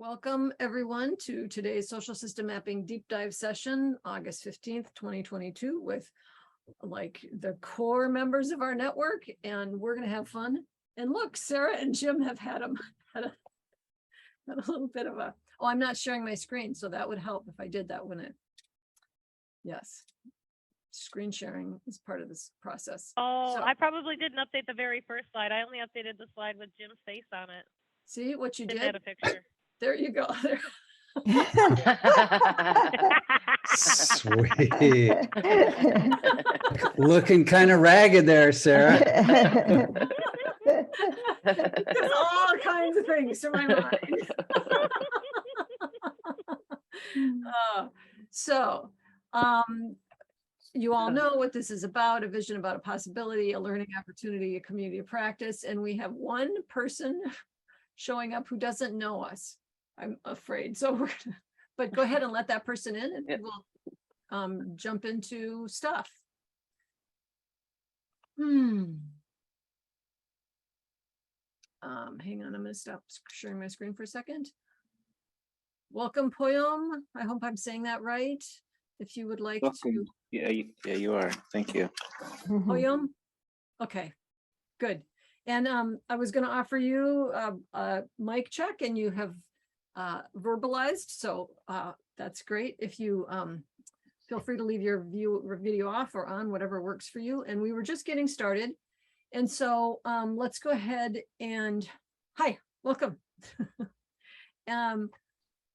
Welcome everyone to today's social system mapping deep dive session, August 15th, 2022, with like the core members of our network, and we're going to have fun. And look, Sarah and Jim have had a little bit of a, oh, I'm not sharing my screen, so that would help if I did that, wouldn't it? Yes. Screen sharing is part of this process. Oh, so, I probably didn't update the very first slide. I only updated the slide with Jim's face on it. See what you didn't did? Add a picture. There you go. Sweet. Looking kind of ragged there, Sarah. There's all kinds of things to my mind. You all know what this is about: a vision about a possibility, a learning opportunity, a community of practice. And we have one person showing up who doesn't know us, I'm afraid. So we're gonna, but go ahead and let that person in, and we'll jump into stuff. Hang on, I'm going to stop sharing my screen for a second. Welcome, Poyom. I hope I'm saying that right. If you would like to. Yeah, you are. Thank you. Poyom? Okay, good. And I was going to offer you a mic check, and you have verbalized, so that's great. If you feel free to leave your video off or on, whatever works for you. And we were just getting started. And so let's go ahead and, hi, welcome.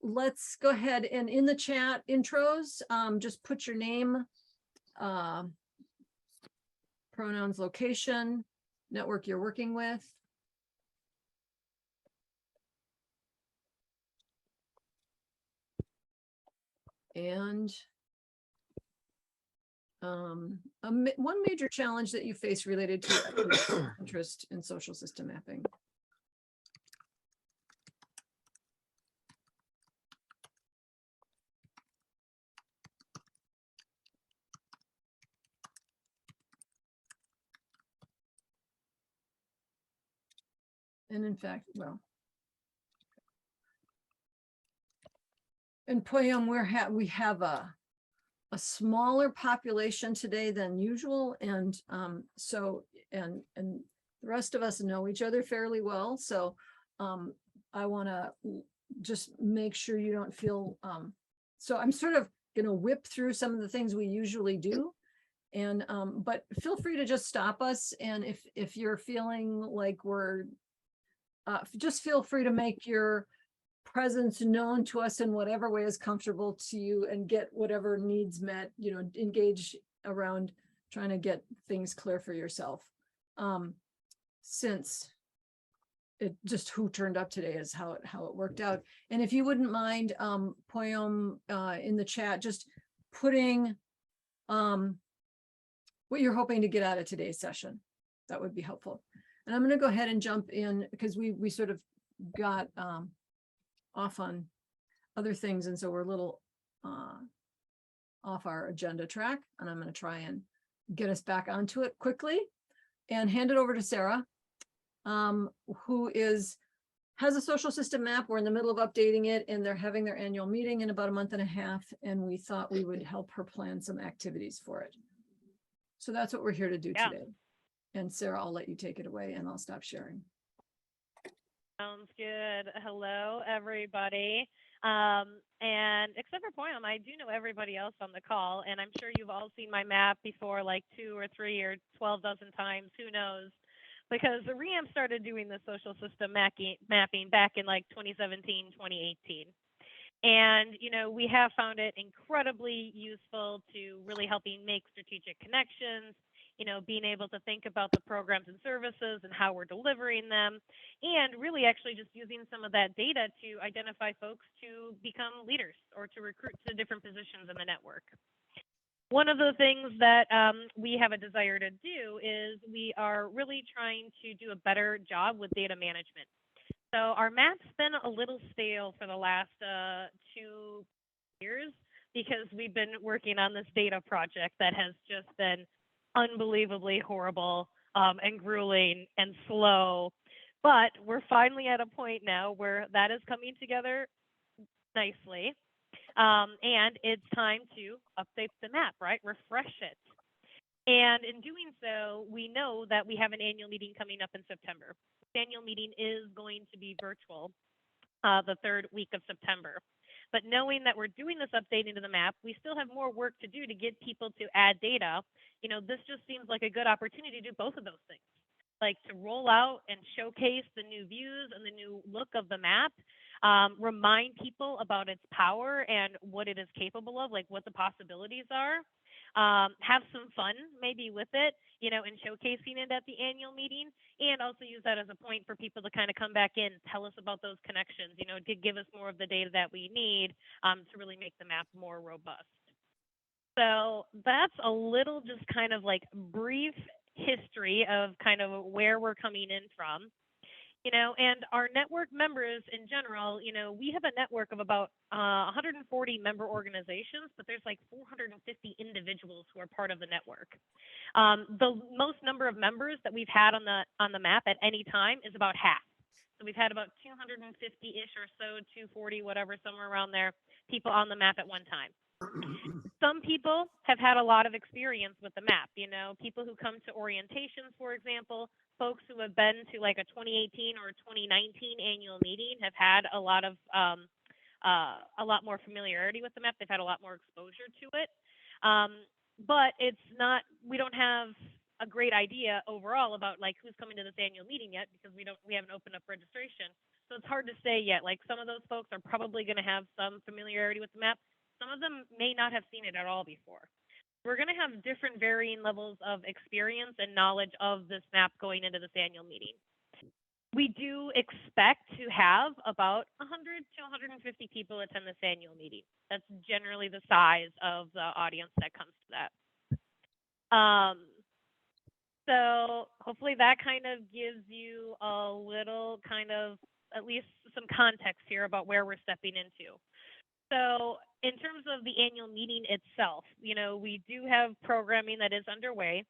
Let's go ahead and in the chat intros, just put your name, pronouns, location, network you're working with. And one major challenge that you face related to interest in social system mapping. And in fact, well, in Poyom, we have a smaller population today than usual, and so the rest of us know each other fairly well. So I want to just make sure you don't feel. So I'm sort of going to whip through some of the things we usually do, and but feel free to just stop us. And if you're feeling like we're, just feel free to make your presence known to us in whatever way is comfortable to you, and get whatever needs met, you know, engage around trying to get things clear for yourself. Since it just who turned up today is how it worked out. And if you wouldn't mind, Poyom, in the chat, just putting what you're hoping to get out of today's session, that would be helpful. And I'm going to go ahead and jump in, because we sort of got off on other things, and so we're a little off our agenda track, and I'm going to try and get us back onto it quickly and hand it over to Sarah, who has a social system map. We're in the middle of updating it, and they're having their annual meeting in about a month and a half, and we thought we would help her plan some activities for it. So that's what we're here to do today. And Sarah, I'll let you take it away, and I'll stop sharing. Sounds good. Hello, everybody. And except for Poyom, I do know everybody else on the call, and I'm sure you've all seen my map before, like 2 or 3 or 12 dozen times, who knows, because the REAM started doing the social system mapping back in like 2017, 2018. And, you know, we have found it incredibly useful to really helping make strategic connections, you know, being able to think about the programs and services and how we're delivering them, and really actually just using some of that data to identify folks to become leaders or to recruit to different positions in the network. One of the things that we have a desire to do is we are really trying to do a better job with data management. So our map's been a little stale for the last 2 years, because we've been working on this data project that has just been unbelievably horrible and grueling and slow, But we're finally at a point now where that is coming together nicely. And it's time to update the map, right? Refresh it. And in doing so, we know that we have an annual meeting coming up in September. This annual meeting is going to be virtual the third week of September. But knowing that we're doing this updating to the map, we still have more work to do to get people to add data. You know, this just seems like a good opportunity to do both of those things, like to roll out and showcase the new views and the new look of the map, remind people about its power and what it is capable of, like what the possibilities are. Have some fun maybe with it, you know, and showcasing it at the annual meeting, and also use that as a point for people to kind of come back in, tell us about those connections, you know, to give us more of the data that we need to really make the map more robust. So that's a little just kind of like brief history of kind of where we're coming in from. You know, and our network members in general, you know, we have a network of about 140 member organizations, but there's like 450 individuals who are part of the network. The most number of members that we've had on the map at any time is about half. So we've had about 250-ish or so, 240, whatever, somewhere around there, people on the map at one time. Some people have had a lot of experience with the map, you know, people who come to orientations, for example, folks who have been to like a 2018 or 2019 annual meeting have had a lot more familiarity with the map. They've had a lot more exposure to it. But it's not, we don't have a great idea overall about like who's coming to this annual meeting yet, because we haven't opened up registration. So it's hard to say yet. Like some of those folks are probably going to have some familiarity with the map. Some of them may not have seen it at all before. We're going to have different varying levels of experience and knowledge of this map going into this annual meeting. We do expect to have about 100 to 150 people attend this annual meeting. That's generally the size of the audience that comes to that. So hopefully that kind of gives you a little kind of at least some context here about where we're stepping into. So in terms of the annual meeting itself, you know, we do have programming that is underway.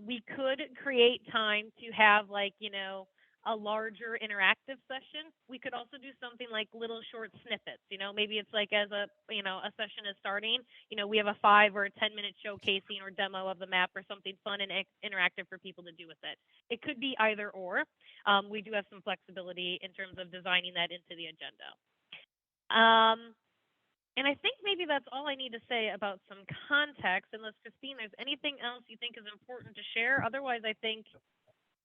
We could create time to have like, you know, a larger interactive session. We could also do something like little short snippets, you know, maybe it's like as a, you know, a session is starting, you know, we have a 5 or 10 minute showcasing or demo of the map or something fun and interactive for people to do with it. It could be either or. We do have some flexibility in terms of designing that into the agenda. And I think maybe that's all I need to say about some context, unless Christine, there's anything else you think is important to share. Otherwise, I think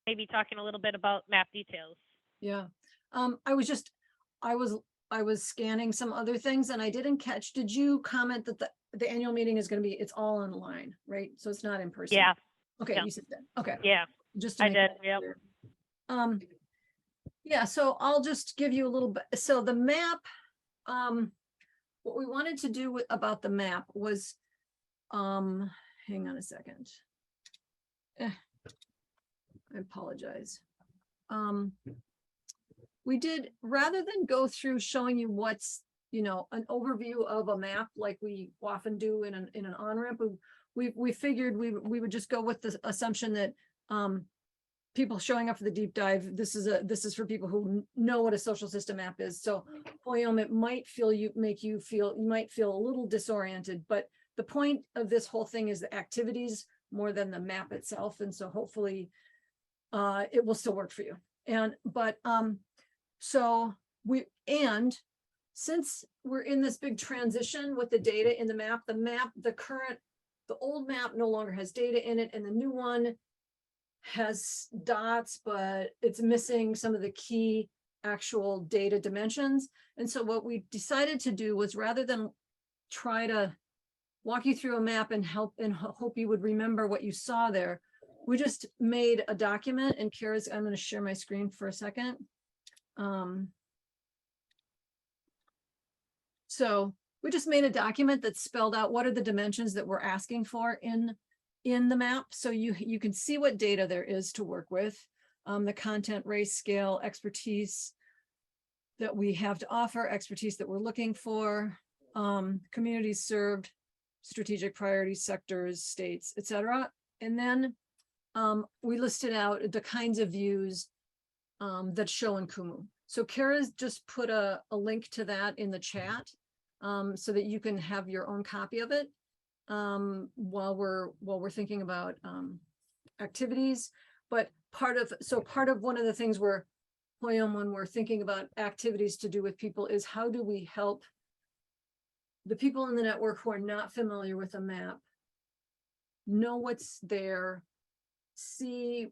maybe talking a little bit about map details. Yeah. I was scanning some other things and I didn't catch, did you comment that the annual meeting is going to be, it's all online, right? So it's not in person. Yeah. Okay. Yeah. You said that. Okay. Yeah. Just to I make did. that Yep. clear. Yeah. So I'll just give you a little bit. So the map, what we wanted to do about the map was, hang on a second. I apologize. We did, rather than go through showing you what's, you know, an overview of a map like we often do in an on-ramp, we figured we would just go with the assumption that people showing up for the deep dive, this is for people who know what a social system map is. So Poem, it might you might feel a little disoriented, but the point of this whole thing is the activities more than the map itself. And so hopefully it will still work for you. Since we're in this big transition with the data in the map, the old map no longer has data in it, and the new one has dots, but it's missing some of the key actual data dimensions. And so what we decided to do was, rather than try to walk you through a map and hope you would remember what you saw there, we just made a document. And Kara's, I'm going to share my screen for a second. So we just made a document that spelled out what are the dimensions that we're asking for in the map. So you can see what data there is to work with, the content, race, scale, expertise that we have to offer, expertise that we're looking for, communities served, strategic priorities, sectors, states, etc. And then we listed out the kinds of views that show in Kumu. So Kara's just put a link to that in the chat so that you can have your own copy of it while we're thinking about activities. But part of one of the things when we're thinking about activities to do with people is how do we help the people in the network who are not familiar with a map know what's there, see,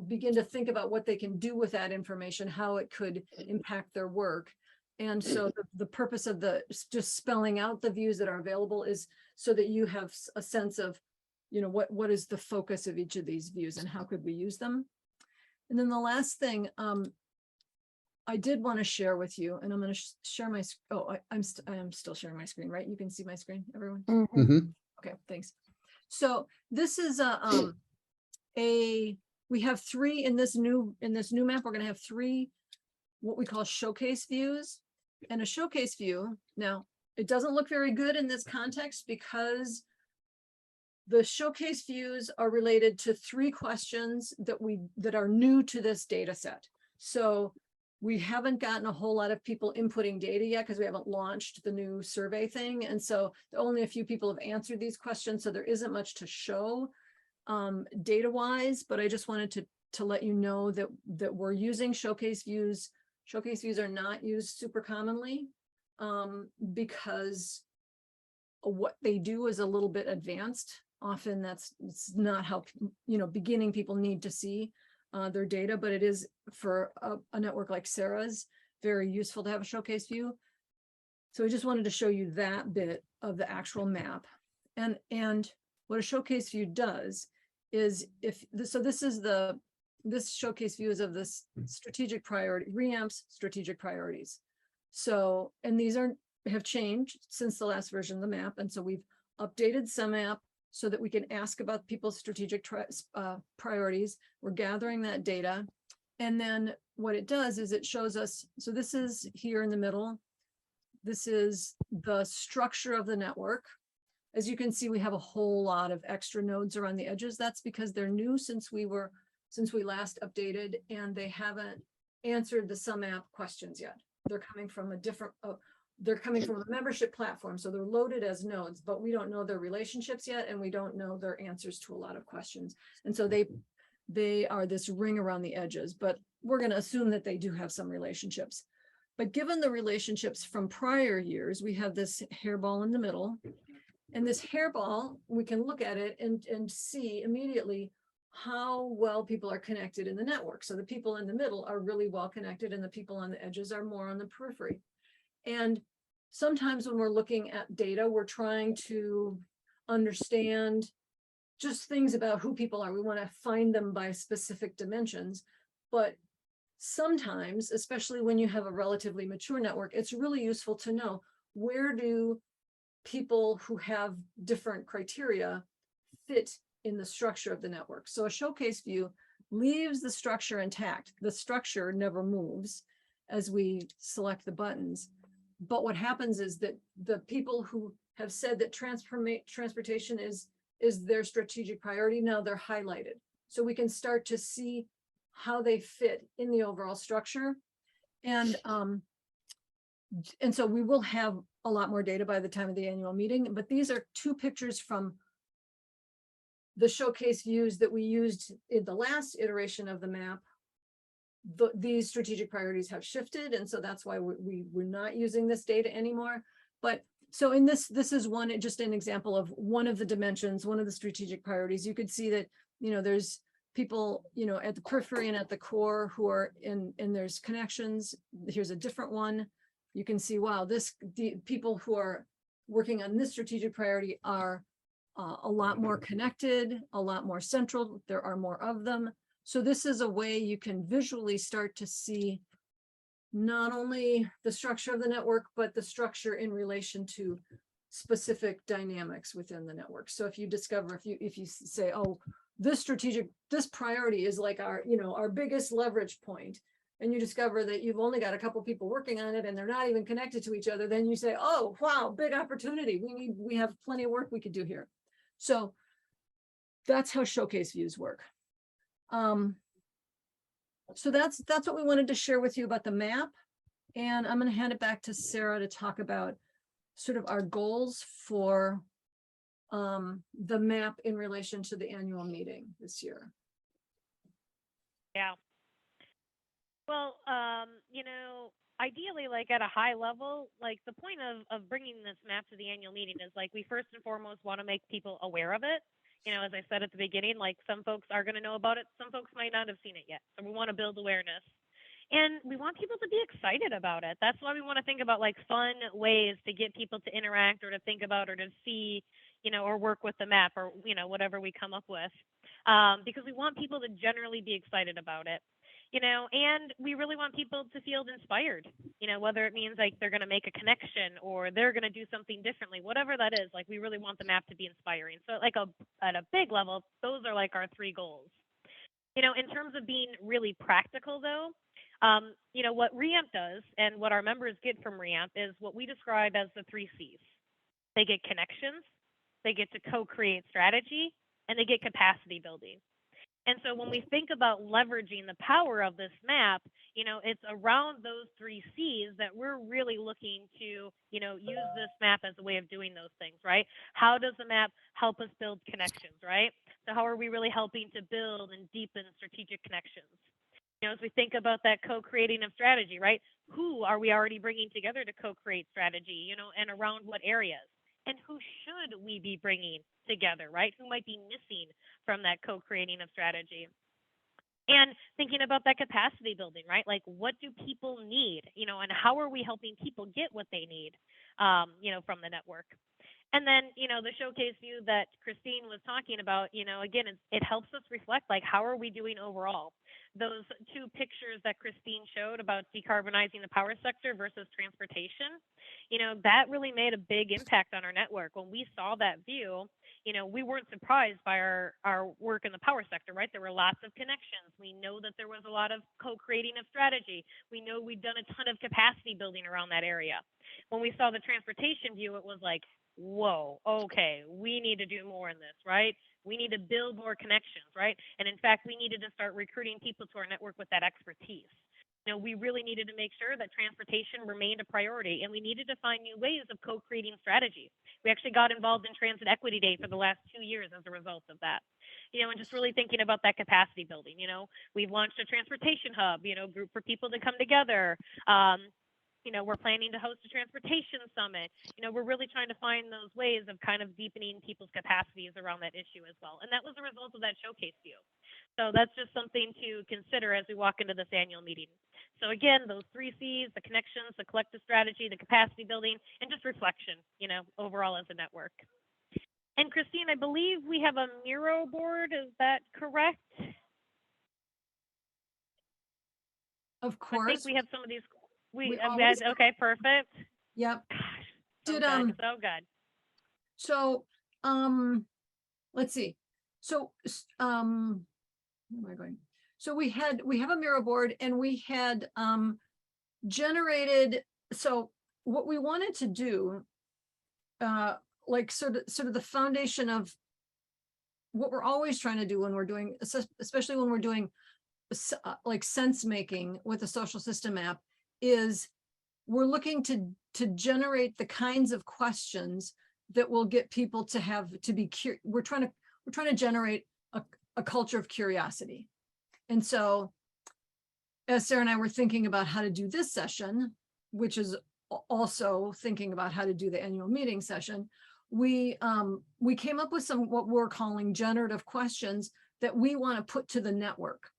begin to think about what they can do with that information, how it could impact their work. And so the purpose of just spelling out the views that are available is so that you have a sense of, what is the focus of each of these views and how could we use them. And then the last thing I did want to share with you, and I'm going to share my, I am still sharing my screen, right? You can see my screen, everyone? Mhm. Okay, thanks. So this is we have three in this new map. We're going to have three what we call showcase views. And a showcase view, now it doesn't look very good in this context because the showcase views are related to three questions that are new to this data set. So we haven't gotten a whole lot of people inputting data yet because we haven't launched the new survey thing. And so only a few people have answered these questions. So there isn't much to show data wise, but I just wanted to let you know that we're using showcase views. Showcase views are not used super commonly because what they do is a little bit advanced. Often it's not how, beginning people need to see their data, but it is for a network like Sarah's very useful to have a showcase view. So I just wanted to show you that bit of the actual map. And what a showcase view does is this showcase view is of this strategic priority, REAMP's strategic priorities. So, and these have changed since the last version of the map. And so we've updated some map so that we can ask about people's strategic priorities. We're gathering that data. And then what it does is it shows us, so this is here in the middle. This is the structure of the network. As you can see, we have a whole lot of extra nodes around the edges. That's because they're new since we last updated, and they haven't answered the SumApp questions yet. They're coming from a membership platform. So they're loaded as nodes, but we don't know their relationships yet. And we don't know their answers to a lot of questions. And so they are this ring around the edges, but we're going to assume that they do have some relationships. But given the relationships from prior years, we have this hairball in the middle. And this hairball, we can look at it and see immediately how well people are connected in the network. So the people in the middle are really well connected and the people on the edges are more on the periphery. And sometimes when we're looking at data, we're trying to understand just things about who people are. We want to find them by specific dimensions. But sometimes, especially when you have a relatively mature network, it's really useful to know where do people who have different criteria fit in the structure of the network. So a showcase view leaves the structure intact. The structure never moves as we select the buttons. But what happens is that the people who have said that transportation is their strategic priority, now they're highlighted. So we can start to see how they fit in the overall structure. And so we will have a lot more data by the time of the annual meeting, but these are two pictures from the showcase views that we used in the last iteration of the map. These strategic priorities have shifted, and so that's why we're not using this data anymore. But so in this is just an example of one of the dimensions, one of the strategic priorities. You could see that, there's people, at the periphery and at the core who are and there's connections. Here's a different one. You can see, wow, the people who are working on this strategic priority are a lot more connected, a lot more central. There are more of them. So this is a way you can visually start to see not only the structure of the network, but the structure in relation to specific dynamics within the network. So if you discover, if you say, oh, this priority is like our biggest leverage point, and you discover that you've only got a couple people working on it and they're not even connected to each other, then you say, oh, wow, big opportunity. We have plenty of work we could do here. So that's how showcase views work. So that's what we wanted to share with you about the map. And I'm going to hand it back to Sarah to talk about sort of our goals for the map in relation to the annual meeting this year. Yeah. Well, ideally, like at a high level, like the point of bringing this map to the annual meeting is like we first and foremost want to make people aware of it. As I said at the beginning, like some folks are going to know about it, some folks might not have seen it yet. So we want to build awareness. And we want people to be excited about it. That's why we want to think about like fun ways to get people to interact or to think about or to see, or work with the map or, whatever we come up with. Because we want people to generally be excited about it. And we really want people to feel inspired, whether it means like they're going to make a connection or they're going to do something differently, whatever that is, like we really want the map to be inspiring. So like at a big level, those are like our 3 goals. In terms of being really practical though, what REAMP does and what our members get from REAMP is what we describe as the 3 C's. They get connections, they get to co-create strategy, and they get capacity building. And so when we think about leveraging the power of this map, it's around those 3 C's that we're really looking to, use this map as a way of doing those things, right? How does the map help us build connections, right? So how are we really helping to build and deepen strategic connections? As we think about that co-creating of strategy, right? Who are we already bringing together to co-create strategy, and around what areas? And who should we be bringing together, right? Who might be missing from that co-creating of strategy? And thinking about that capacity building, right? Like what do people need, and how are we helping people get what they need, from the network? And then, the showcase view that Christine was talking about, again, it helps us reflect, like, how are we doing overall? Those 2 pictures that Christine showed about decarbonizing the power sector versus transportation, that really made a big impact on our network. When we saw that view, we weren't surprised by our work in the power sector, right? There were lots of connections. We know that there was a lot of co-creating of strategy. We know we've done a ton of capacity building around that area. When we saw the transportation view, it was like, whoa, okay, we need to do more in this, right? We need to build more connections, right? And in fact, we needed to start recruiting people to our network with that expertise. We really needed to make sure that transportation remained a priority, and we needed to find new ways of co-creating strategy. We actually got involved in Transit Equity Day for the last 2 years as a result of that. And just really thinking about that capacity building. We've launched a transportation hub, group for people to come together. We're planning to host a transportation summit. We're really trying to find those ways of kind of deepening people's capacities around that issue as well. And that was a result of that showcase view. So that's just something to consider as we walk into this annual meeting. So again, those 3 C's, the connections, the collective strategy, the capacity building, and just reflection, overall as a network. And Christine, I believe we have a Mural board. Is that correct? Of course. I think we have some of these. Always Okay, perfect. Yep. So Did good, so good. So let's see. So where am I going? So we have a Mural board, and we had generated, so what we wanted to do, like sort of the foundation of what we're always trying to do when we're doing, especially when we're doing like sense making with a social system app, is we're looking to generate the kinds of questions that will get people to be curious. We're trying to generate a culture of curiosity. And so as Sarah and I were thinking about how to do this session, which is also thinking about how to do the annual meeting session, we came up with some what we're calling generative questions that we want to put to the network.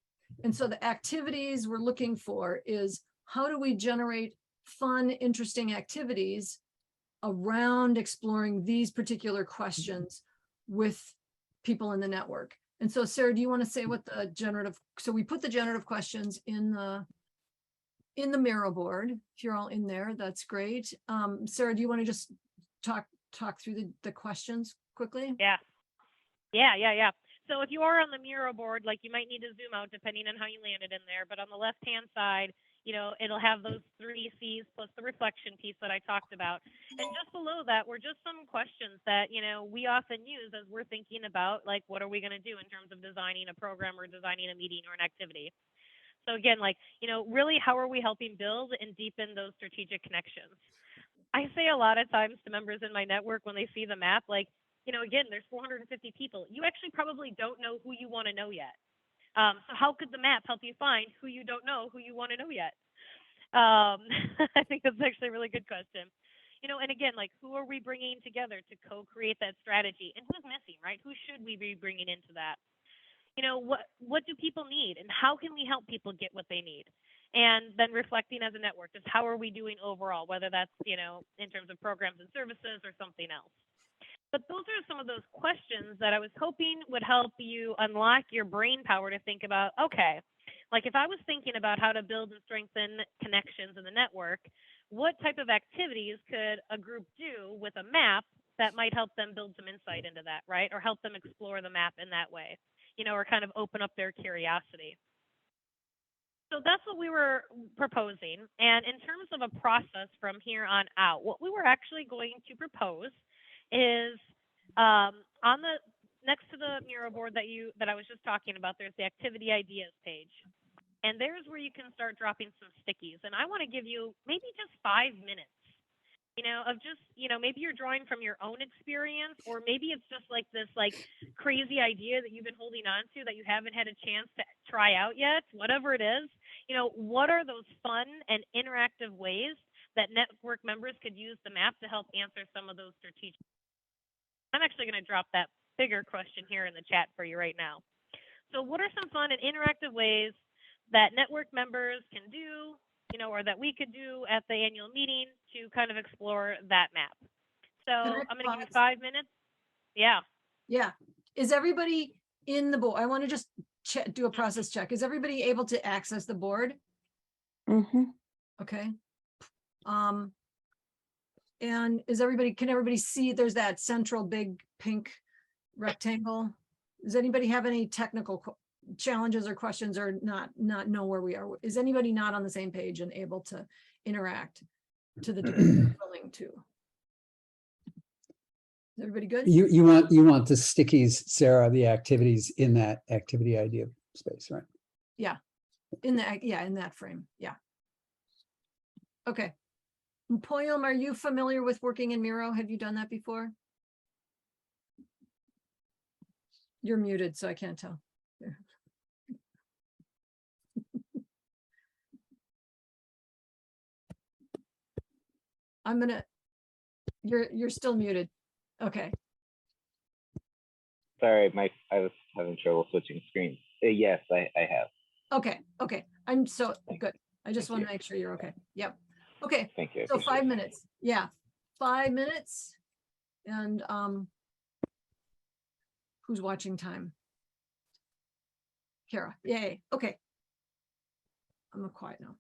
And so the activities we're looking for is, how do we generate fun, interesting activities around exploring these particular questions with people in the network? And so, Sarah, do you want to say what the generative, so we put the generative questions in the Mural board. If you're all in there, that's great. Sarah, do you want to just talk through the questions quickly? Yeah. So if you are on the Mural board, like you might need to zoom out depending on how you landed in there, but on the left-hand side, it'll have those 3 C's plus the reflection piece that I talked about. And just below that were just some questions that, we often use as we're thinking about, like, what are we going to do in terms of designing a program or designing a meeting or an activity. So again, like, really, how are we helping build and deepen those strategic connections? I say a lot of times to members in my network when they see the map, like, again, there's 450 people. You actually probably don't know who you want to know yet. So how could the map help you find who you don't know, who you want to know yet? I think that's actually a really good question. And again, like, who are we bringing together to co-create that strategy, and who's missing, right? Who should we be bringing into that? What do people need, and how can we help people get what they need? And then reflecting as a network, just how are we doing overall, whether that's, in terms of programs and services or something else. But those are some of those questions that I was hoping would help you unlock your brain power to think about, okay, like if I was thinking about how to build and strengthen connections in the network, what type of activities could a group do with a map that might help them build some insight into that, right? Or help them explore the map in that way, or kind of open up their curiosity. So that's what we were proposing. And in terms of a process from here on out, what we were actually going to propose is on the next to the mural board that I was just talking about, there's the activity ideas page. And there's where you can start dropping some stickies. And I want to give you maybe just 5 minutes, of just, maybe you're drawing from your own experience, or maybe it's just like this like crazy idea that you've been holding on to that you haven't had a chance to try out yet, whatever it is. What are those fun and interactive ways that network members could use the map to help answer some of those strategic? I'm actually going to drop that bigger question here in the chat for you right now. So what are some fun and interactive ways that network members can do, or that we could do at the annual meeting to kind of explore that map? So I'm going to give you 5 minutes. Yeah. Yeah. Is everybody in the board? I want to just do a process check. Is everybody able to access the board? Mm-hmm. Okay. And can everybody see there's that central big pink rectangle? Does anybody have any technical challenges or questions, or not know where we are? Is anybody not on the same page and able to interact to the degree they're willing to? Is everybody good? You want the stickies, Sarah, the activities in that activity idea space, right? Yeah. In that frame. Yeah. Okay. Poyam, are you familiar with working in Miro? Have you done that before? You're muted, so I can't tell. You're still muted. Okay. Sorry, I was having trouble switching screens. Yes, I have. Okay. I'm so good. I just Thank want you. to make sure you're okay. Yep. Okay. Thank you. I So appreciate 5 it. minutes. Yeah. 5 minutes. And who's watching time? Kara. Yay. Okay. I'm quiet now.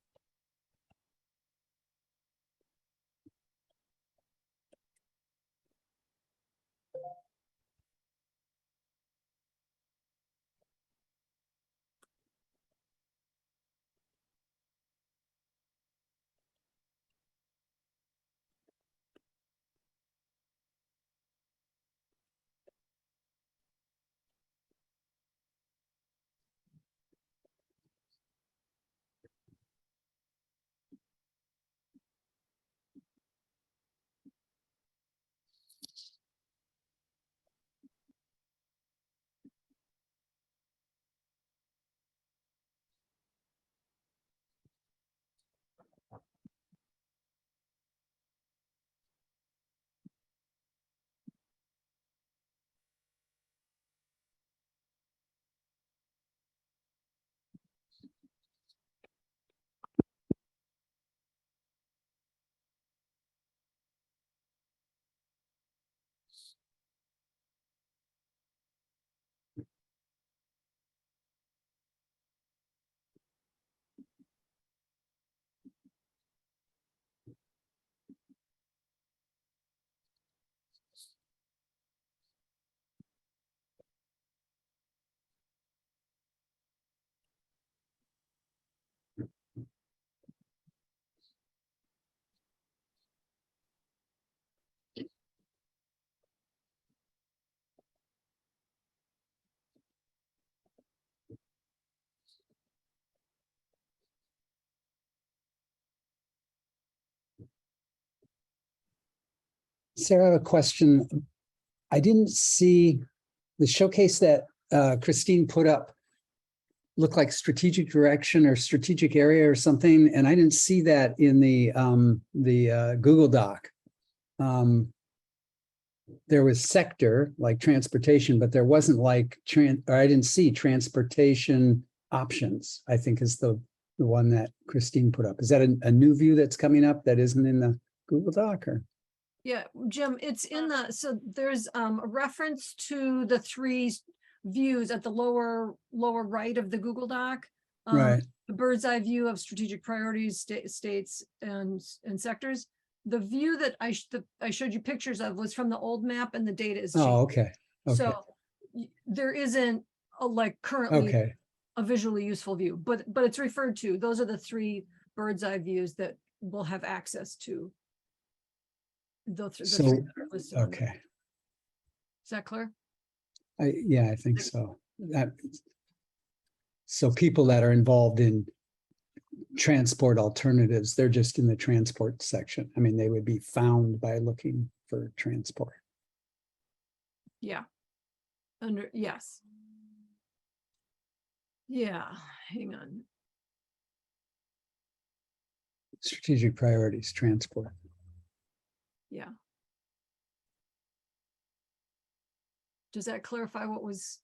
Sarah, I have a question. I didn't see the showcase that Christine put up looked like strategic direction or strategic area or something, and I didn't see that in the Google Doc. There was sector like transportation, but there wasn't like or I didn't see transportation options, I think is the one that Christine put up. Is that a new view that's coming up that isn't in the Google Doc or? Yeah, Jim, it's in the, so there's a reference to the three views at the lower right of the Google Doc. Right. The bird's eye view of strategic priorities, states and sectors. The view that I showed you pictures of was from the old map, and the data is changed. Oh, okay. Okay. So there isn't a like currently Okay. a visually useful view, but it's referred to. Those are the three bird's eye views that will have access to the three So, that are listed on there. okay. Is that clear? Yeah, I think so. So people that are involved in transport alternatives, they're just in the transport section. I mean, they would be found by looking for transport. Yeah. Yes. Yeah, hang on. Strategic priorities, transport. Yeah. Does that clarify what was?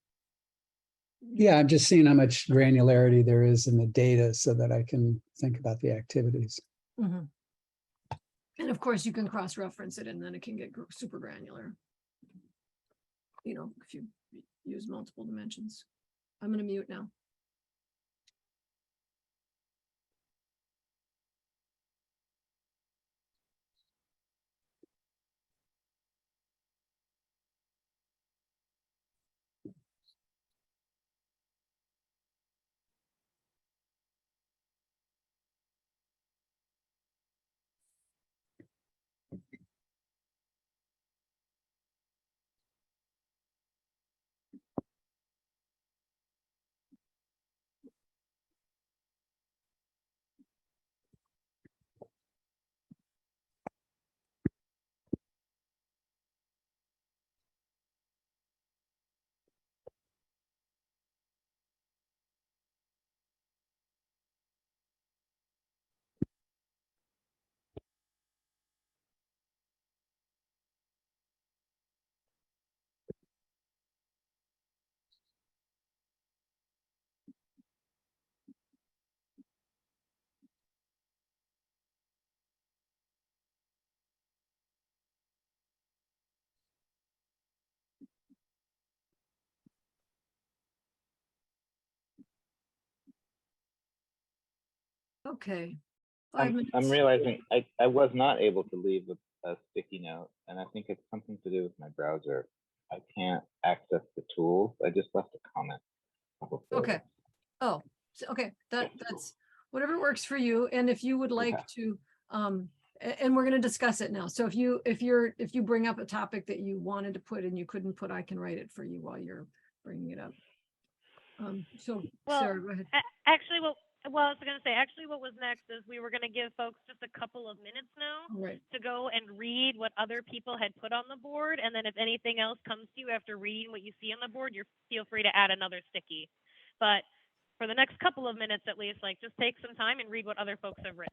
Yeah, I'm just seeing how much granularity there is in the data so that I can think about the activities. Mhm. And of course, you can cross-reference it and then it can get super granular. You know, if you use multiple dimensions. I'm going to mute now. Okay. 5 minutes. I'm realizing I was not able to leave a sticky note, and I think it's something to do with my browser. I can't access the tools. I just left a comment. Okay. Oh, okay. That's whatever works for you. And if you would like Okay. to, and we're going to discuss it now. So if you bring up a topic that you wanted to put and you couldn't put, I can write it for you while you're bringing it up. So Well, Sarah, go ahead. Actually, I was going to say, what was next is we were going to give folks just a couple of minutes now All right. to go and read what other people had put on the board. And then if anything else comes to you after reading what you see on the board, feel free to add another sticky. But for the next couple of minutes, at least, like just take some time and read what other folks have written.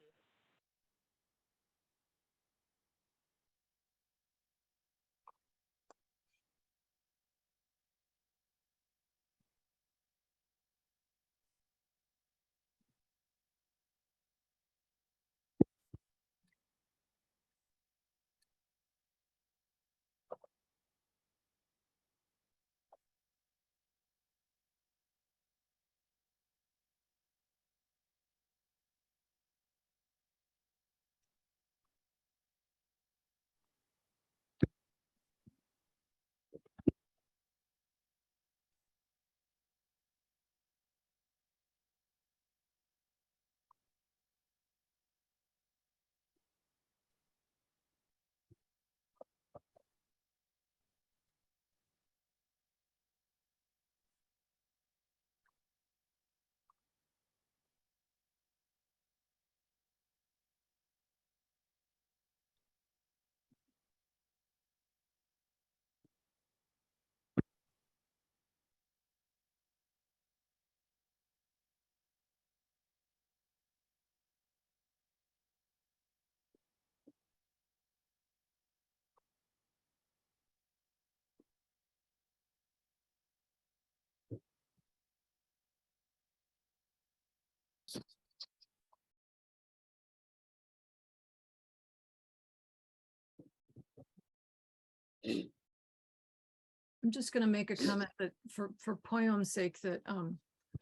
I'm just gonna make a comment that for Poyom's sake that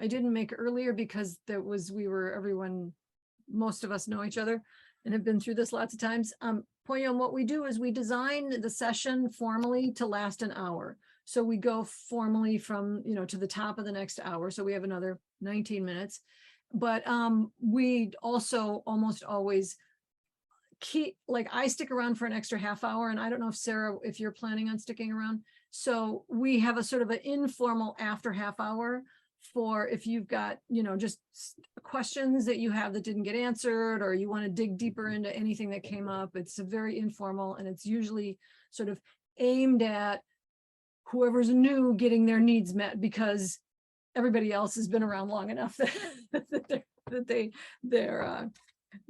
I didn't make earlier because most of us know each other and have been through this lots of times. Poyom, what we do is we design the session formally to last an hour. So we go formally from, to the top of the next hour. So we have another 19 minutes. But we also almost always I stick around for an extra half hour, and I don't know if Sarah, if you're planning on sticking around. So we have a sort of an informal after half hour for if you've got, just questions that you have that didn't get answered, or you want to dig deeper into anything that came up. It's a very informal, and it's usually sort of aimed at whoever's new getting their needs met, because everybody else has been around long enough that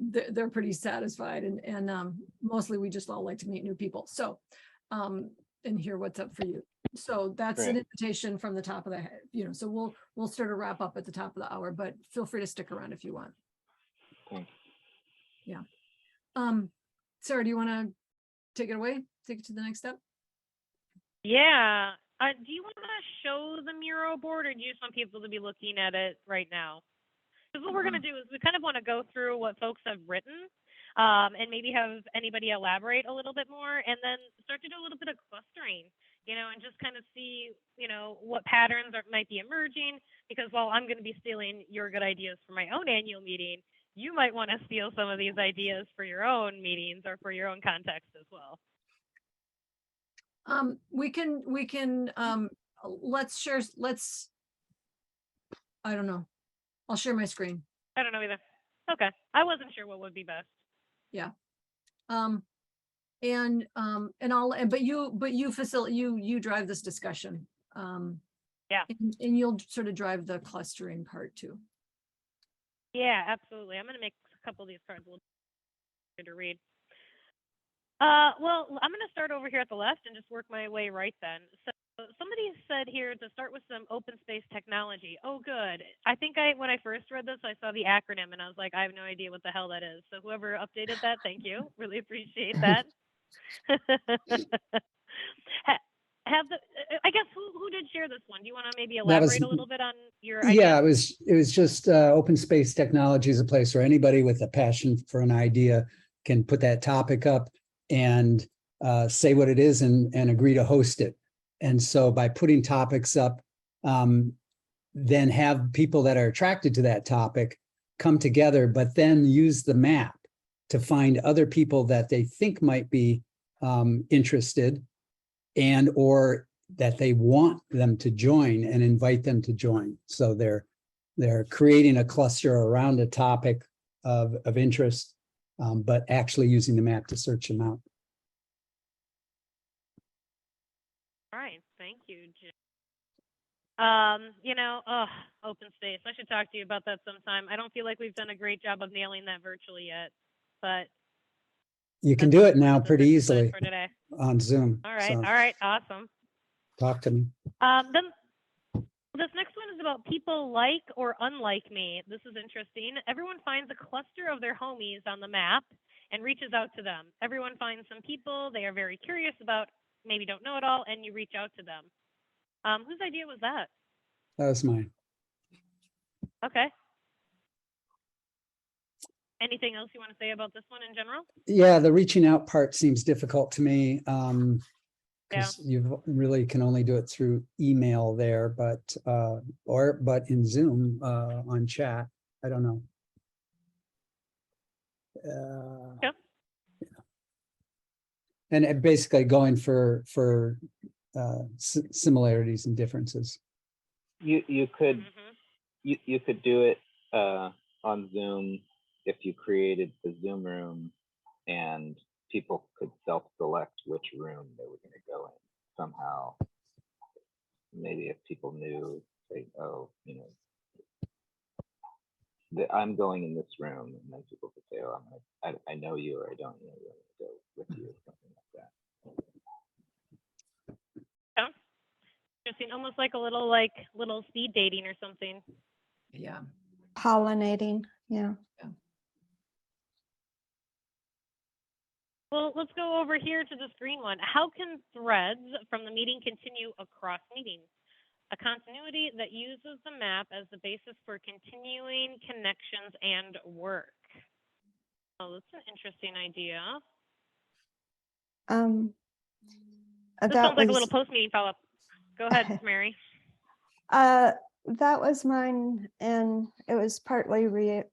they're pretty satisfied, and mostly we just all like to meet new people. So and hear what's up for you. So that's an Great. invitation from the top of the head, so we'll sort of wrap up at the top of the hour, but feel free to stick around if you want. Thanks. Sarah, do you want to take it away? Take it to the next step? Yeah. Do you want to show the Mural board, or do you just want people to be looking at it right now? Because what we're going to do is we kind of want to go through what folks have written, and maybe have anybody elaborate a little bit more, and then start to do a little bit of clustering, and just kind of see, what patterns might be emerging. Because while I'm going to be stealing your good ideas for my own annual meeting, you might want to steal some of these ideas for your own meetings or for your own context as well. I don't know. I'll share my screen. I don't know either. Okay. I wasn't sure what would be best. But you drive this discussion. Yeah. And you'll sort of drive the clustering part too. Yeah, absolutely. I'm going to make a couple of these cards a little bit to read. Well, I'm going to start over here at the left and just work my way right then. So somebody said here to start with some open space technology. Oh, good. I think when I first read this, I saw the acronym and I was like, I have no idea what the hell that is. So whoever updated that, thank you. Really appreciate that. I guess who did share this one? Do you want to maybe elaborate a little bit on your idea? Yeah, it was just open space technology is a place where anybody with a passion for an idea can put that topic up and say what it is and agree to host it. And so by putting topics up, then have people that are attracted to that topic come together, but then use the map to find other people that they think might be interested and or that they want them to join and invite them to join. So they're creating a cluster around a topic of interest, but actually using the map to search them out. All right, thank you, Jim. Open space. I should talk to you about that sometime. I don't feel like we've done a great job of nailing that virtually yet, but you can do it now that's pretty easily for today. on Zoom. All right, So all right, awesome. talk to me. Then this next one is about people like or unlike me. This is interesting. Everyone finds a cluster of their homies on the map and reaches out to them. Everyone finds some people they are very curious about, maybe don't know it all, and you reach out to them. Whose idea was that? That was mine. Okay. Anything else you want to say about this one in general? Yeah, the reaching out part seems difficult to me. Yeah. Because you really can only do it through email there, but in Zoom on chat. I don't know. Yeah. And basically going for similarities and differences. You could Mm-hmm. you could do it on Zoom if you created the Zoom room and people could self-select which room they were going to go in somehow. Maybe if people knew, say, oh, I'm going in this room, and then people could say, oh, I know you, or I don't know you, I'm going to go with you, or something like that. Yeah. Interesting, almost like a little speed dating or something. Yeah. Pollinating. Yeah. Well, let's go over here to the screen one. How can threads from the meeting continue across meetings? A continuity that uses the map as the basis for continuing connections and work. Oh, that's an interesting idea. This That sounds like a little was post-meeting follow-up. Go ahead, Mary. that was mine, and it was partly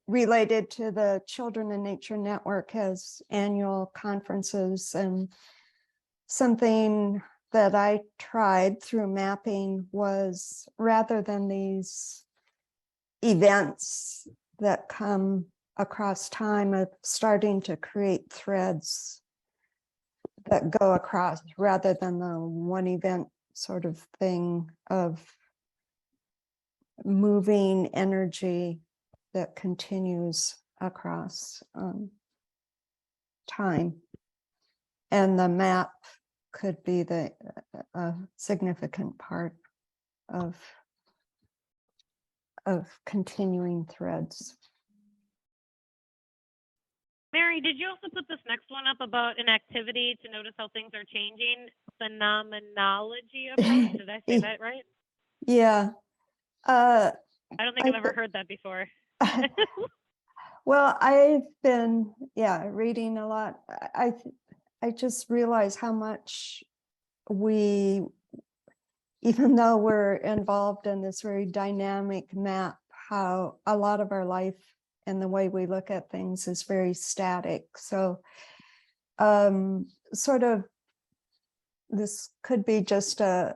related to the Children in Nature Network has annual conferences, and something that I tried through mapping was, rather than these events that come across time, of starting to create threads that go across rather than the one event sort of thing of moving energy that continues across time. And the map could be the a significant part of continuing threads. Mary, did you also put this next one up about an activity to notice how things are changing? Phenomenology approach. Did I say that right? Yeah. I don't think I I've ever heard that before. Well, I've been, reading a lot. I just realize how much we, even though we're involved in this very dynamic map, how a lot of our life and the way we look at things is very static. So sort of this could be just a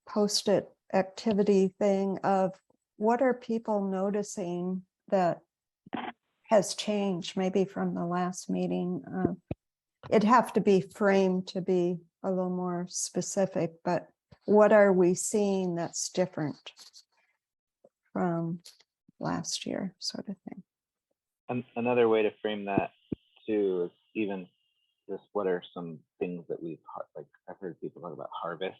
post-it activity thing of what are people noticing that has changed maybe from the last meeting. It'd have to be framed to be a little more specific, but what are we seeing that's different from last year, sort of thing. Another way to frame that too is even just what are some things that we've like I've heard people talk about harvest.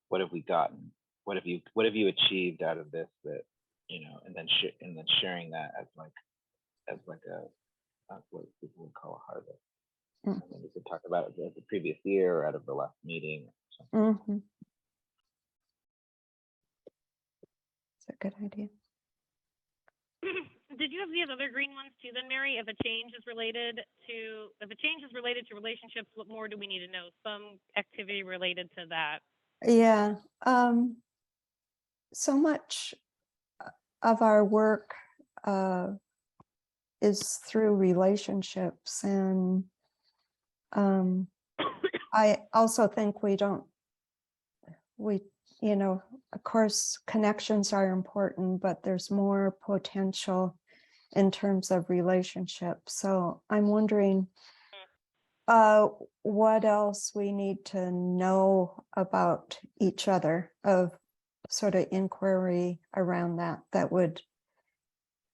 What have we gotten? What have you achieved out of this that and then sharing that as like a what people would call a harvest. And then we could talk about it as the previous year or out of the last meeting or something. It's a good idea. Did you have these other green ones too then, Mary? If a change is related to relationships, what more do we need to know? Some activity related to that. Yeah. So much of our work is through relationships, and I also think of course connections are important, but there's more potential in terms of relationships. So I'm wondering what else we need to know about each other, of sort of inquiry around that would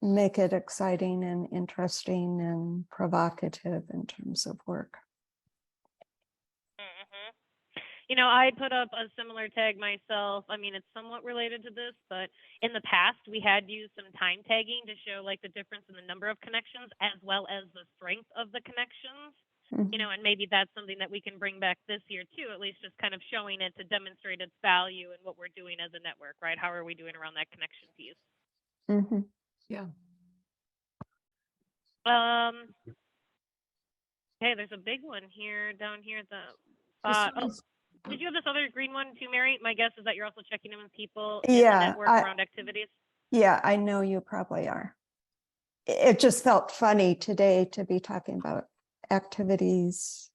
make it exciting and interesting and provocative in terms of work. I put up a similar tag myself. I mean, it's somewhat related to this, but in the past, we had used some time tagging to show like the difference in the number of connections as well as the strength of the connections. And maybe that's something that we can bring back this year too, at least just kind of showing it to demonstrate its value and what we're doing as a network, right? How are we doing around that connection piece? Yeah. Okay, there's a big one down here at the did you have this other green one too, Mary? My guess is that you're also checking in with people in the network around activities. Yeah, I know you probably are. It just felt funny today to be talking about activities.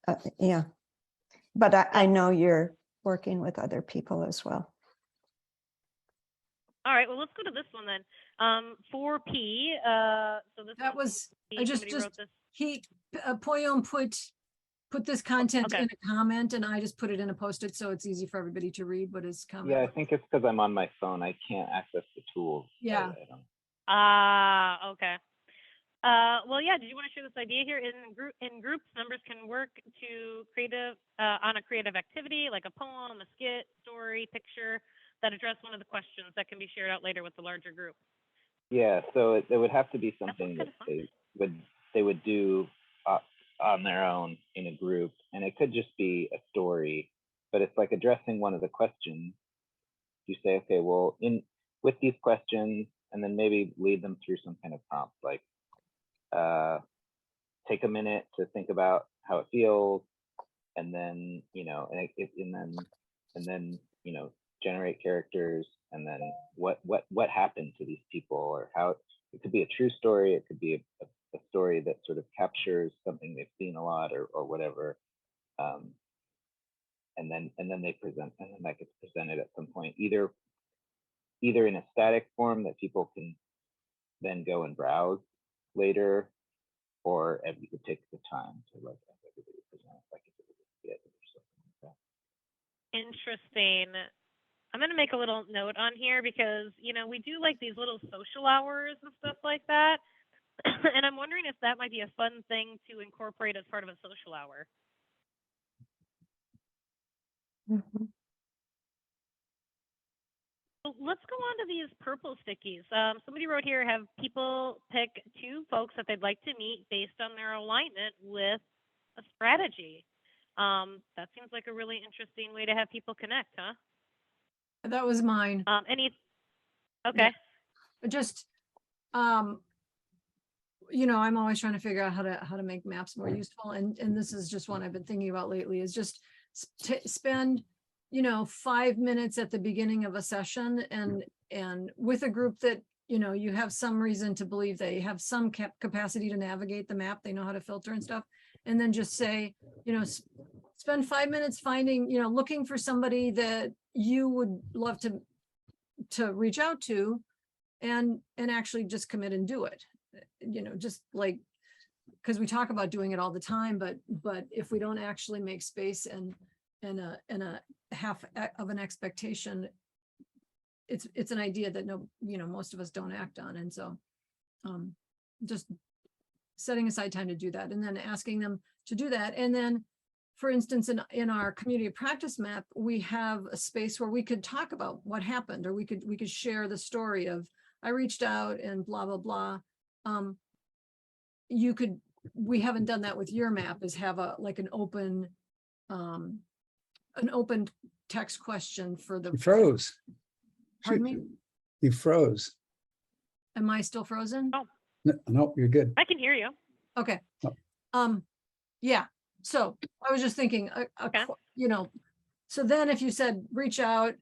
But I know you're working with other people as well. All right, well, let's go to this one then. 4P. So this That was, I just wrote this. Poyom put this content in a comment, and I just put it in a post-it so it's easy for everybody to read what his comment Yeah, I was. think it's because I'm on my phone. I can't access the tools. Yeah. Okay. Well, yeah, did you want to share this idea here? In groups, members can work to on a creative activity, like a poem, a skit, story, picture, that address one of the questions that can be shared out later with the larger group. Yeah, so it would have to be something that they would do on their own in a group, and it could just be a story, but it's like addressing one of the questions. You say, okay, well, with these questions, and then maybe lead them through some kind of prompt, like take a minute to think about how it feels, and then generate characters, and then what happened to these people, or how it could be a true story, it could be a story that sort of captures something they've seen a lot, or whatever, and then they present, and then that gets presented at some point, either in a static form that people can then go and browse later, or if you could take the time to let everybody present, like if it was a skit or something like that. Interesting. I'm going to make a little note on here because, we do like these little social hours and stuff like that. And I'm wondering if that might be a fun thing to incorporate as part of a social hour. Mhm. So let's go on to these purple stickies. Somebody wrote here, have people pick 2 folks that they'd like to meet based on their alignment with a strategy. That seems like a really interesting way to have people connect, huh? That was mine. Okay. Just, I'm always trying to figure out how to make maps more useful. And this is just one I've been thinking about lately, is just spend, 5 minutes at the beginning of a session and with a group that, you have some reason to believe they have some capacity to navigate the map. They know how to filter and stuff. And then just say, spend 5 minutes finding, looking for somebody that you would love to reach out to, and actually just commit and do it. Just like, because we talk about doing it all the time, but if we don't actually make space and a half of an expectation, it's an idea that most of us don't act on. And so just setting aside time to do that, and then asking them to do that. And then, for instance, in our community practice map, we have a space where we could talk about what happened, or we could share the story of, I reached out and blah, blah, blah. We haven't done that with your map, is have an open text question for the. You froze. Pardon me? You froze. Am I still frozen? Oh. No, you're good. I can hear you. Okay. Oh. Yeah. So I was just thinking, Okay. So then if you said reach out,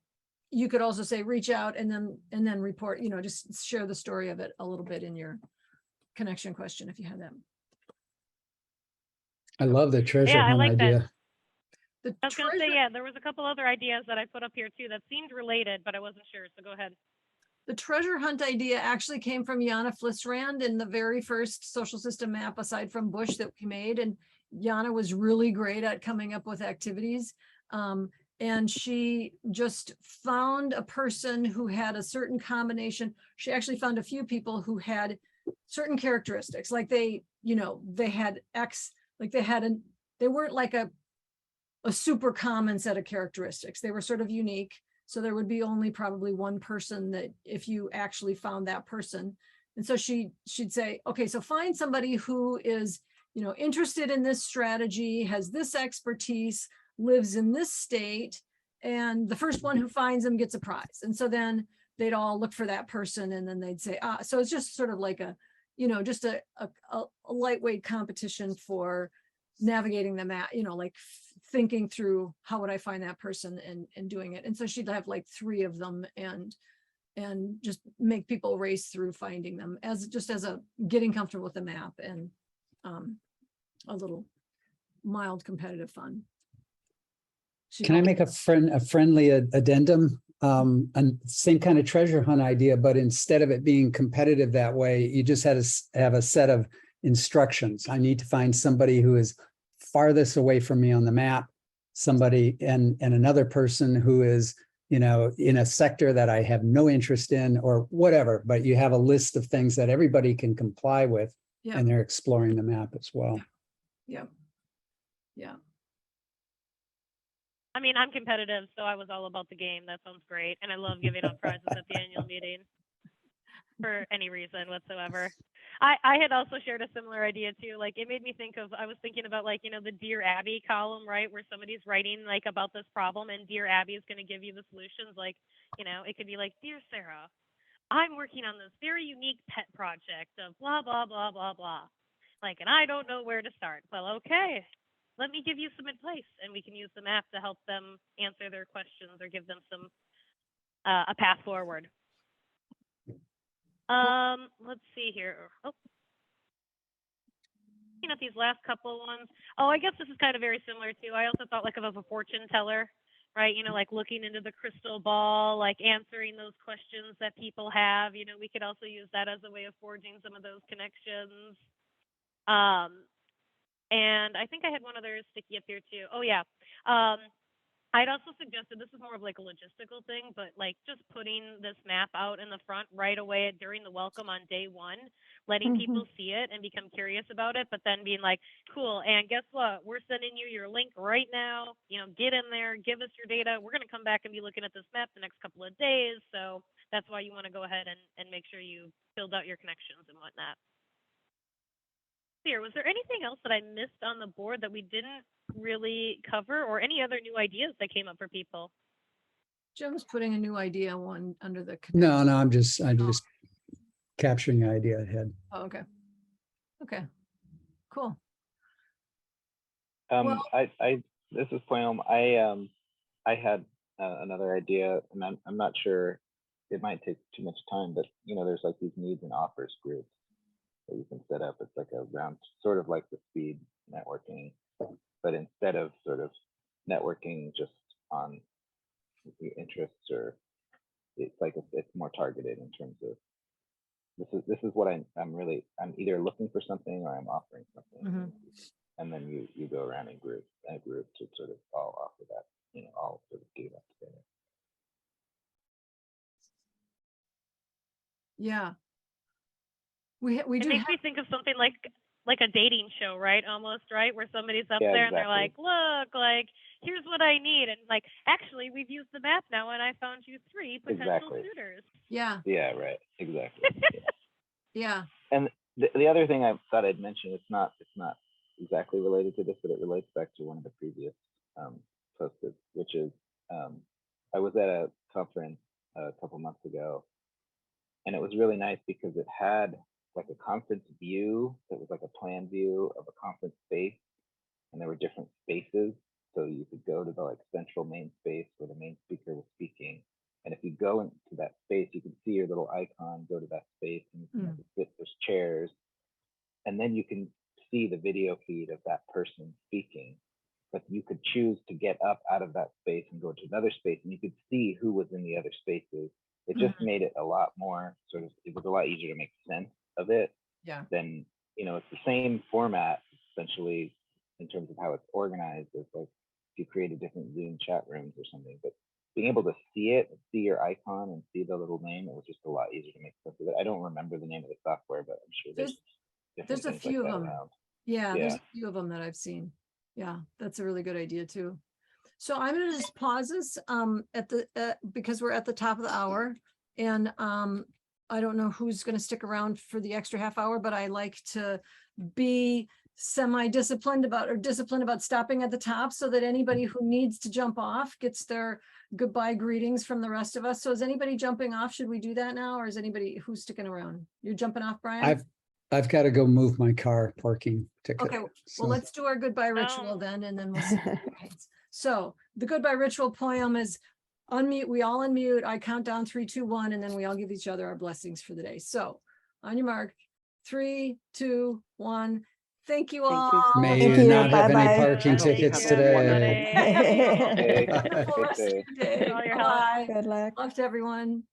you could also say reach out and then report, just share the story of it a little bit in your connection question if you have that. I love the treasure Yeah, I hunt like that. idea. I was going to say, yeah, there was a couple other ideas that I put up here too that seemed related, but I wasn't sure. So go ahead. The treasure hunt idea actually came from Jana Flissrand in the very first social system map, aside from Bush, that we made. And Jana was really great at coming up with activities. And she just found a person who had a certain combination. She actually found a few people who had certain characteristics, like they had X, like they weren't like a super common set of characteristics. They were sort of unique. So there would be only probably one person that if you actually found that person. And so she'd say, okay, so find somebody who is, interested in this strategy, has this expertise, lives in this state, and the first one who finds them gets a prize. And so then they'd all look for that person, and then they'd say, so it's just sort of like a, just a lightweight competition for navigating the map, like thinking through how would I find that person and doing it. And so she'd have like 3 of them and just make people race through finding them as a getting comfortable with the map and a little mild competitive fun. Can I make a friendly addendum? And same kind of treasure hunt idea, but instead of it being competitive that way, you just had to have a set of instructions. I need to find somebody who is farthest away from me on the map, somebody and another person who is, in a sector that I have no interest in or whatever, but you have a list of things that everybody can comply with, Yeah. and they're exploring the map as well. Yeah. Yeah. I mean, I'm competitive, so I was all about the game. That sounds great. And I love giving out prizes at the annual meeting. for any reason whatsoever. I had also shared a similar idea too. Like it made me think of, I was thinking about like, the Dear Abby column, right? Where somebody's writing like about this problem and Dear Abby is going to give you the solutions. Like, it could be like, Dear Sarah, I'm working on this very unique pet project of blah, blah, blah, blah, blah. Like, and I don't know where to start. Well, okay, let me give you some advice and we can use the map to help them answer their questions or give them some, a path forward. Let's see here. Oh, looking at these last couple ones. Oh, I guess this is kind of very similar too. I also thought like of a fortune teller, right? Like looking into the crystal ball, like answering those questions that people have. We could also use that as a way of forging some of those connections. And I think I had one other sticky up here too. Oh yeah. I'd also suggested, this is more of like a logistical thing, but like just putting this map out in the front right away during the welcome on day one, letting people see it and become curious about it, but then being like, cool, and guess what? We're sending you your link right now. Get in there, give us your data. We're going to come back and be looking at this map the next couple of days. So that's why you want to go ahead and make sure you build out your connections and whatnot. Here, was there anything else that I missed on the board that we didn't really cover, or any other new ideas that came up for people? Jim's putting a new idea one under the. No, I'm just capturing the idea ahead. Oh, okay. Okay. Cool. This is Poem. I had another idea, and I'm not sure, it might take too much time, but there's like these needs and offers groups that you can set up. It's like a round, sort of like the speed networking, but instead of sort of networking just on your interests, or it's like it's more targeted in terms of this is what I'm either looking for something or I'm offering something, and then you go around in a group to sort of all offer that, all sort of do that together. Yeah. We do. It makes me think of something like a dating show, right? Almost, right? Where somebody's up there and they're like, look, like, here's what I need. And like, actually, we've used the map now and I found you 3 potential suitors. Yeah. Yeah, right. Exactly. Yeah. And the other thing I thought I'd mention, it's not exactly related to this, but it relates back to one of the previous posted, which is I was at a conference a couple months ago, and it was really nice because it had like a conference view that was like a plan view of a conference space, and there were different spaces, so you could go to the like central main space where the main speaker was speaking, and if you go into that space, you can see your little icon, go to that space, and you can sit, there's chairs, and then you can see the video feed of that person speaking, but you could choose to get up out of that space and go to another space, and you could see who was in the other spaces. It just made it a lot more sort of, it was a lot easier to make sense of it. Yeah. Then, it's the same format essentially in terms of how it's organized. It's like if you create a different Zoom chat rooms or something, but being able to see it, see your icon and see the little name, it was just a lot easier to make sense of it. I don't remember the name of the software, but I'm sure there's a few of them. Around. Yeah, there's a few of them that I've seen. Yeah, that's a really good idea too. So I'm going to just pause this at the because we're at the top of the hour, and I don't know who's going to stick around for the extra half hour, but I like to be disciplined about stopping at the top so that anybody who needs to jump off gets their goodbye greetings from the rest of us. So is anybody jumping off? Should we do that now, or is anybody who's sticking around? You're jumping off, Brian? I've got to go move my car parking ticket. Okay, well, let's do our goodbye ritual then, and then we'll see. So the goodbye ritual poem is unmute. We all unmute. I count down 3, 2, 1, and then we all give each other our blessings for the day. So on your mark, 3, 2, 1. Thank you all. May you not have any parking tickets today. Good luck to everyone. Good luck. Love to everyone.